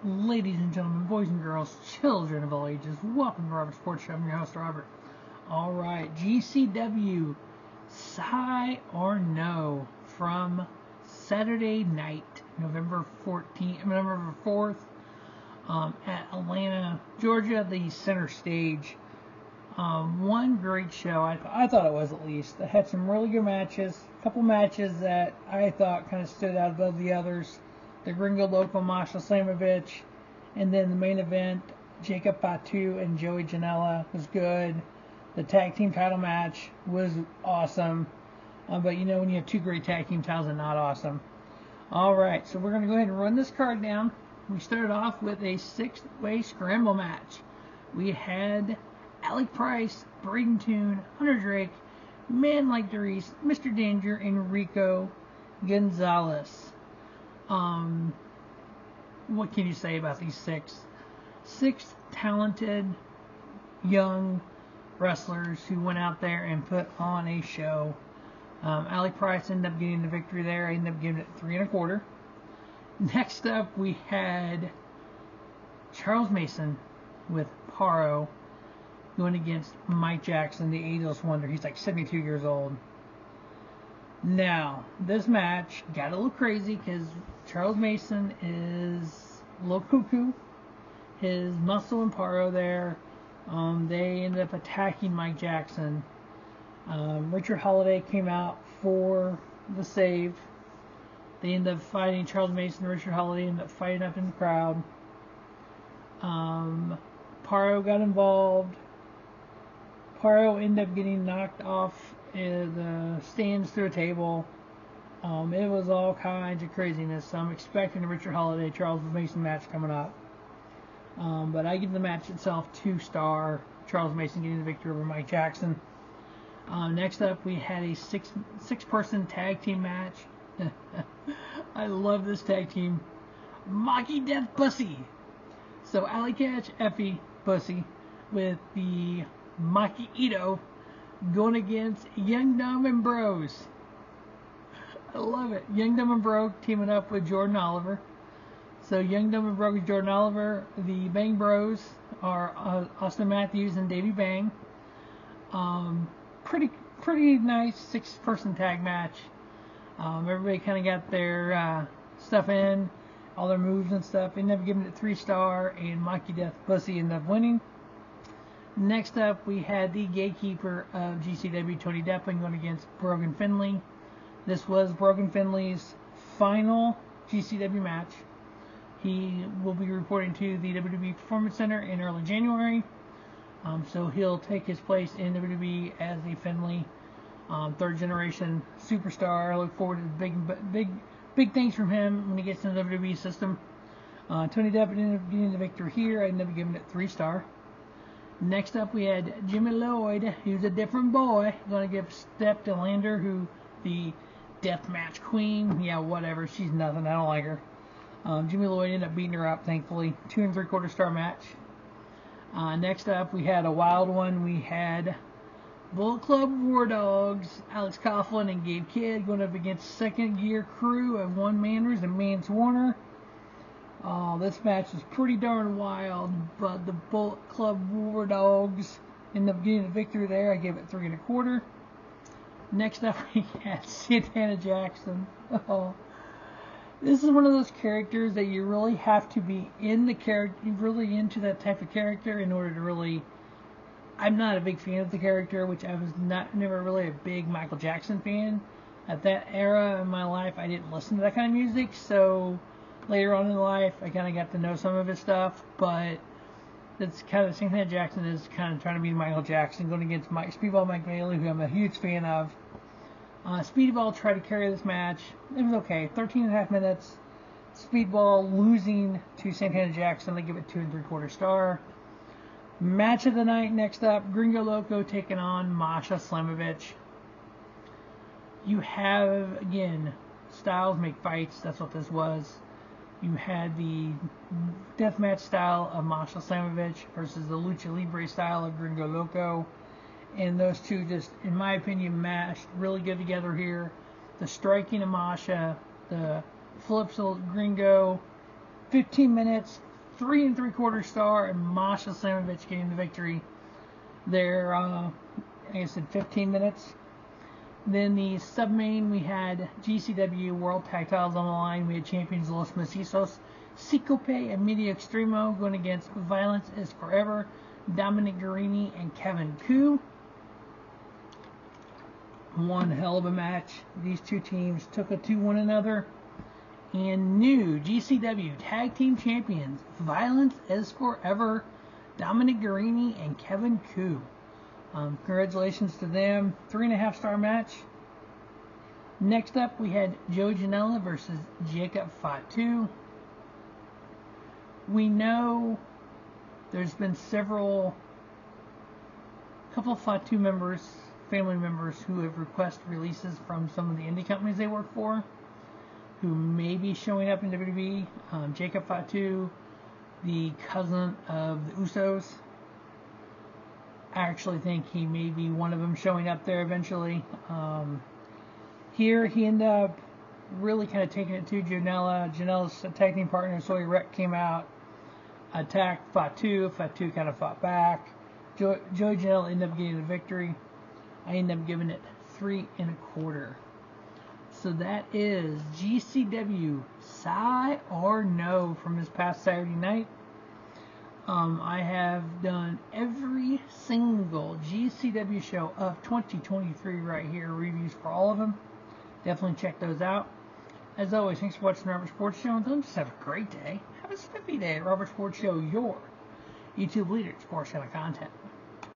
Ladies and gentlemen, boys and girls, children of all ages, welcome to Robert Sports Show. I'm your host, Robert. Alright, GCW, Sigh or No, from Saturday night, November 4th, at Atlanta, Georgia, the center stage. One great show, I thought it was at least. It had some really good matches, a couple matches that I thought kind of stood out above the others. The Gringo, Loco, Masha, Slamovich, and then the main event, Jacob Fatu and Joey Janela was good. The tag team title match was awesome. But you know, when you have two great tag team titles, it's not awesome. Alright, so we're going to go ahead and run this card down. We started off with a 6-way scramble match. We had Alec Price, Brayden, Toon, Hunter Drake, Man Like DeReiss, Mr. Danger, and Rico Gonzalez. What can you say about these six talented young wrestlers who went out there and put on a show? Alec Price ended up getting the victory there. I ended up giving it 3 1/4. Next up, we had Charles Mason with Parrow going against Mike Jackson, the Ageless Wonder. He's like 72 years old. Now, this match got a little crazy because Charles Mason is a little cuckoo. His Muscle and Parrow there, they ended up attacking Mike Jackson. Richard Holiday came out for the save. They ended up fighting. Charles Mason and Richard Holiday ended up fighting up in the crowd. Parrow got involved. Parrow ended up getting knocked off the stands through a table. It was all kinds of craziness. So I'm expecting a Richard Holiday Charles Mason match coming up. But I give the match itself 2-star. Charles Mason getting the victory over Mike Jackson. Next up, we had a six-person tag team match. I love this tag team. Maki Death BUSSY. So Allie, Katch, Effy, BUSSY with the Maki Itoh going against Young Dumb and Bros. I love it. Young Dumb and Bro teaming up with Jordan Oliver. So Young Dumb and Bro with Jordan Oliver. The Bang Bros are Austin Matthews and Davey Bang. Pretty nice 6-person tag match. Everybody kind of got their stuff in, all their moves and stuff. Ended up giving it 3-star, and Maki Death BUSSY ended up winning. Next up, we had the gatekeeper of GCW, Tony Deppen, going against Brogan Finlay. This was Brogan Finlay's final GCW match. He will be reporting to the WWE Performance Center in early January. So he'll take his place in WWE as a Finlay third-generation superstar. I look forward to big things from him when he gets in the WWE system. Tony Deppen ended up getting the victory here. I ended up giving it 3-star. Next up, we had Jimmy Lloyd, who's a different boy, going to give Steph Delander, who the deathmatch queen. Yeah, whatever. She's nothing. I don't like her. Jimmy Lloyd ended up beating her up, thankfully. 2 3/4-star match. Next up, we had a wild one. We had Bullet Club War Dogs, Alex Coughlin and Gabe Kidd going up against Second Gear Crew of Manders and Mance Warner. This match was pretty darn wild, but the Bullet Club War Dogs ended up getting a victory there. I gave it 3 1/4. Next up, we had Santana Jackson. This is one of those characters that you really have to be in the character, really into that type of character in order to really. I'm not a big fan of the character, which I was never really a big Michael Jackson fan. At that era in my life, I didn't listen to that kind of music, so later on in life, I kind of got to know some of his stuff, but it's kind of Santana Jackson is kind of trying to be Michael Jackson, going against Speedball Mike Bailey, who I'm a huge fan of. Speedball tried to carry this match. It was okay. 13.5 minutes. Speedball losing to Santana Jackson. I give it 2 3/4-star. Match of the night next up. Gringo Loco taking on Masha Slamovich. You have, again, styles make fights. That's what this was. You had the deathmatch style of Masha Slamovich versus the Lucha Libre style of Gringo Loco. And those two just, in my opinion, mashed really good together here. The striking of Masha, the flips of Gringo, 15 minutes, 3 3/4 star, and Masha Slamovich getting the victory there. I said 15 minutes. Then the sub-main, we had GCW World Tag Titles on the line. We had champions Los Macizos, Ciclope, and Medio Extremo going against Violence is Forever, Dominic Guarini, and Kevin Koo. One hell of a match. These two teams took it to one another. And new GCW Tag Team Champions, Violence is Forever, Dominic Guarini, and Kevin Koo. Congratulations to them. 3.5 star match. Next up, we had Joe Janela versus Jacob Fatu. We know there's been couple of Fatu members, family members, who have requested releases from some of the indie companies they work for, who may be showing up in WWE. Jacob Fatu, the cousin of the Usos. I actually think he may be one of them showing up there eventually. Here he ended up really kind of taking it to Janela. Janela's tag team partner, Soy Rec, came out, attacked Fatu. Fatu kind of fought back. Joey Janela ended up getting the victory. I ended up giving it 3 1/4. So that is GCW Sigh or No from this past Saturday night. I have done every single GCW show of 2023 right here, reviews for all of them. Definitely check those out. As always, thanks for watching the Robert Sports Show, and don't just have a great day. Have a spiffy day at Robert Sports Show, your YouTube leader in sports kind of content.